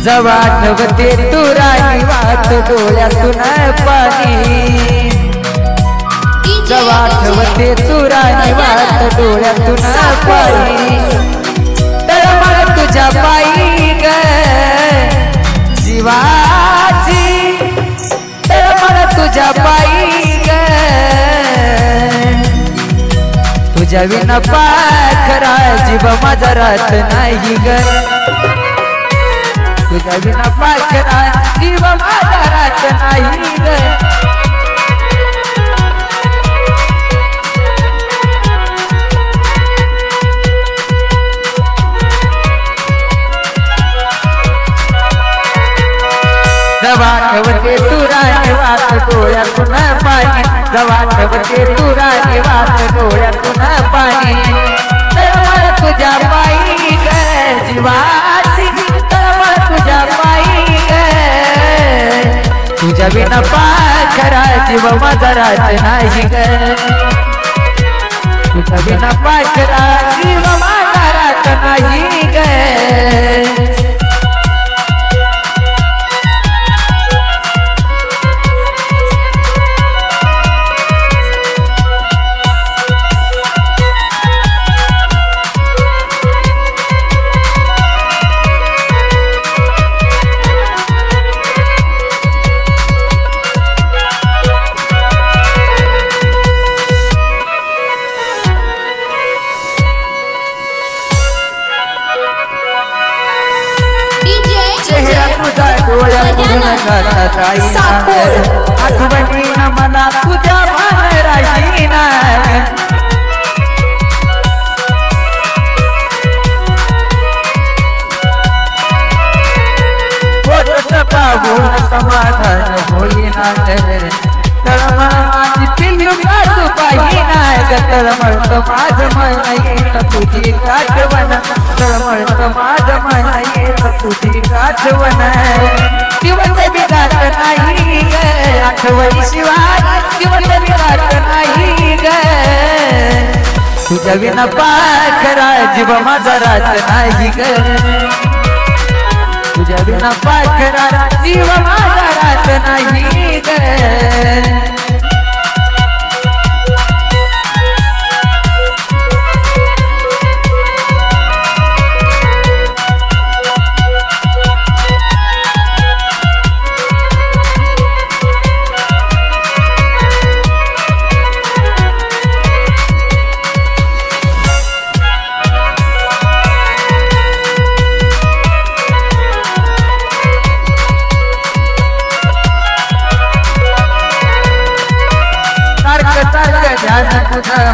जवा आठवते तू राणी वाट डोळ्यातून पाणी जवा आठवते तू राणी वाट डोळ्यातून पाणी तळमळ तुझ्या पायी ग जीवाची तळमळ तुझ्या पायी ग तुझ्या विना पाखरा जीव माझा राहत नाही ग तुझ्या विना पाखरा जीव माझा राहत नाही ग जवा आठवते तू राणी वाट डोळ्यातून पाणी जवा आठवते तू राणी वाट डोळ्यातून पाणी तळमळ तुझ्या पायी ग जीवाची तळमळ तुझ्या पायी ग तुझ्या विना पाखरा जीव माझा राहत नाही ग तुझ्या विना पाखरा जीव माझा राहत नाही ग आठवणी मला तुझ्या राहीना पाहून समाधान होईना तळमळ माझी पिल्लू काढू पाहिना तळमळ माझ मन येत तुझी आठवण तळमळ माझ मन येत तुझी आठवण दिवस बिघात नाही ग आठवणी शिवाय दिवस बिघात नाही ग तुझ्या विना पाखरा जीव माझा राहत नाही ग तुझ्या विना पाखरा जीव माझा राहत नाही ग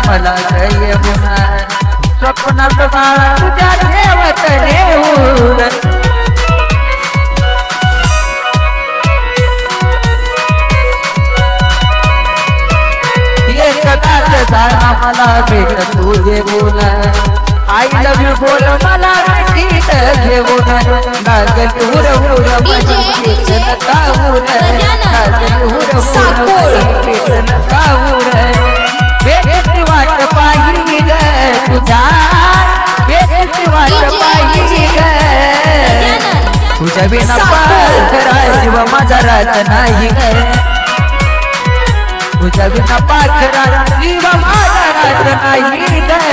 मला काही होणार स्वप्नात बाळा तुझ्या ठेवत नेऊन एकदाच जाणा मला भेट तुझे बोल आय लव्ह यू बोल मला भेटीत घेऊन लागल हुर हुर मन काऊर लागल हुर हुर मन काऊर बेटी वाट पाहिली ग तुझ्या बेटी वाट पाहिली ग तुझ्या बिना पाखरा जीव माझा राहत नाही ग तुझ्या बिना पाखरा जीव माझा राहत नाही ग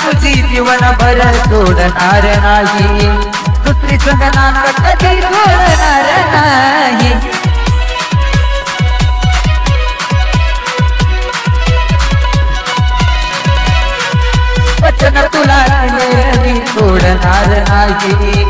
तुझी जीवन भर सोडणार नाही दुसरी संगनात कधी सोडणार नाही वचन तुला मी सोडणार नाही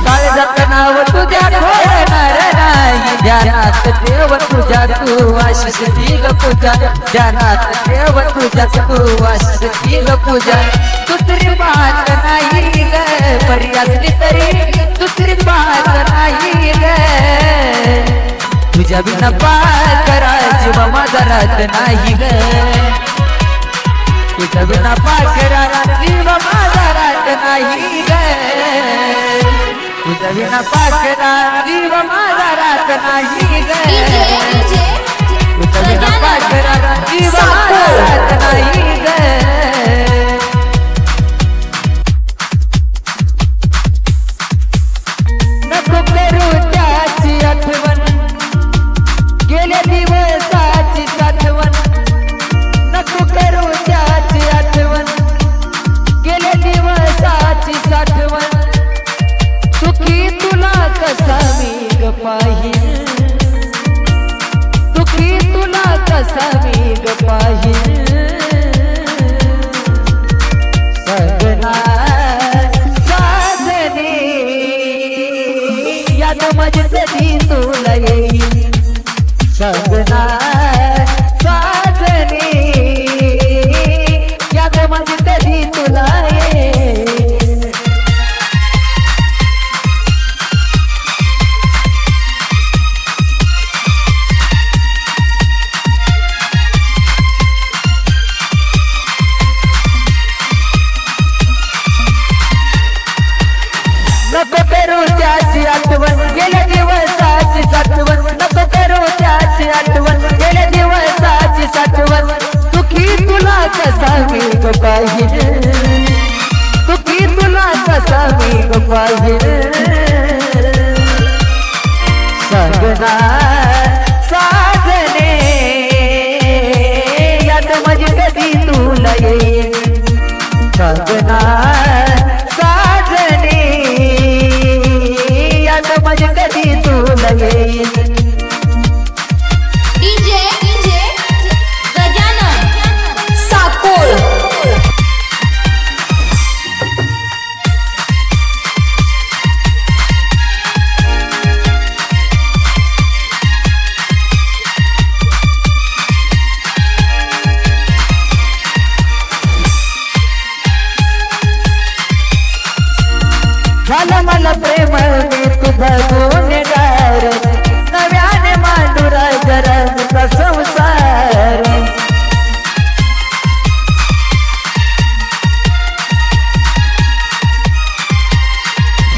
काळजात नाव तुझ्या ठेवणार नाही ध्यानात ठेव तुझ्या तू आशिष दिल पूजा ध्यानात ठेव तुझ्या तू आशिष दिल पूजा दुसरी बात नाही ग असली तरी दुसरी पाहत नाही ग तुझ्या बिना पाकरा जीव माझा राहत नाही ग तुझ्या बिना पाकरा जीव माझा राहत नाही ग तुझ्या बिना पाकरा जीव माझा राहत नाही ग तुझ्या बिना पाकरा जीव माझा राहत नाही ग नको करू त्याची आठवण गेल्या दिवसाची साठवण नको करू त्याची आठवण गेल्या दिवसाची साठवण सुखी तुला कसा मी ग पाहील सुखी तुला कसा मी ग पाहील सगना साधने याद माझी कधी तुला येईल सगना साधने याद माझी कधी तुला येईल नको करू त्याची आठवण गेल्या दिवसाची साठवण नको करू त्याची आठवण गेल्या दिवसाची साठवण सुखी तुला कसा मी ग पाहील सुखी तुला कसा मी ग पाहील सगना साधने याद माझी कधी तुला येईल सगना साधने याद माझी कधी तुला येईल डीजे गजानन साकोल झालं मला प्रेम मी तुझा गुन्हेगार नव्याने मांडुरा जरा संसार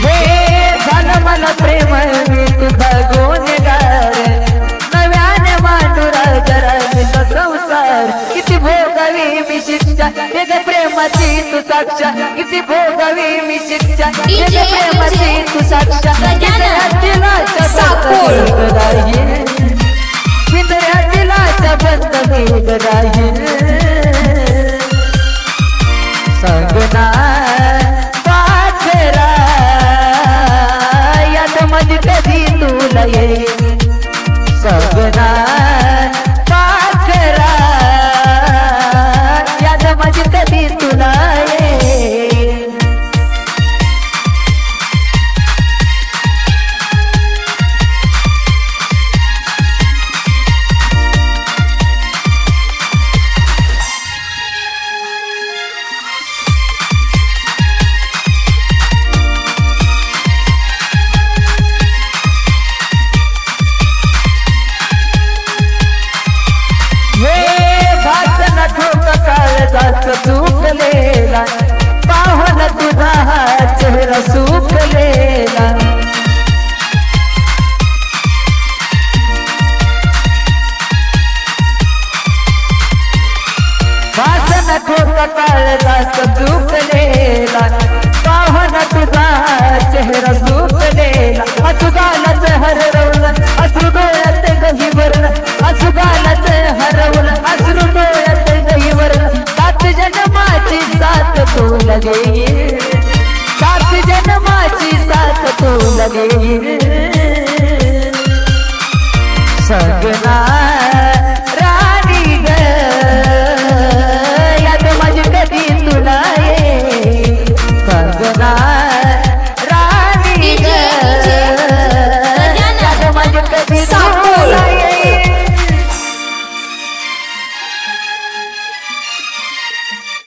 हे झालं मला प्रेम मी तुझा गुन्हेगार नव्याने मांडुरा जरा संसार किती भोगावी मी शिक्षा हे ग प्रेमाची तू साक्षा किती भोगावी मी शिक्षा हे ग प्रेमाची तू साक्षा दिलाच्या बंद राहील पिंजऱ्या दिलाच्या बंद वेग राहील सगना पाखरा याद माझी कधी तुला येईल सगना पाखरा याद माझी कधी तुला येईल सुकलेला पाहून तुझा हा चेहरा सुकलेला वासन ठोका काळजात सुकलेला पाहून तुझा हा चेहरा सुकलेला अचुकालाच हरवलं अश्रू डोळ्यात गही भरलं अचुकालाच हरवलं अश्रू डोळ्यात गही भरलं सात जन्माची साथ तुला घेईल